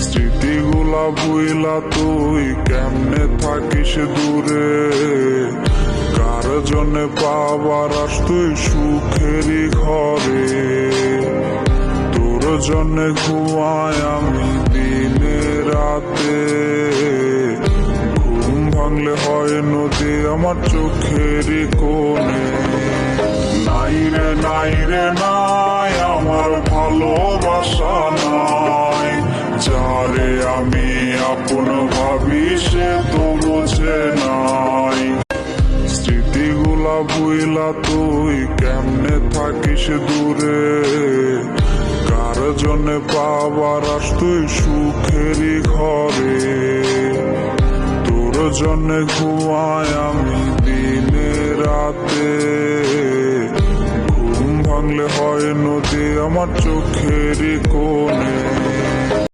স্মৃতিগুলা ভুইলা তুই কেমনে থাকিস দূরে, কার জন্যে পাবার আস তুই সুখেরই ঘরে। তোর জন্যে ঘুমায় আমি দিনে রাতে, ঘুম ভাঙলে হয় নদী আমার চোখেরই কোণে। নাই রে নাই রে নাই আমার ভালোবাসা নাই, যারে আমি আপন ভাবি সে তো বোঝে নাই। স্মৃতিগুলা ভুইলা তুই কেমনে থাকিস দূরে, কার জন্যে পাবার আস তুই সুখেরই ঘরে। তোর জন্যে ঘুমায় আমি দিনে রাতে, ঘুম ভাঙলে হয় নদী আমার চোখেরই কোণে।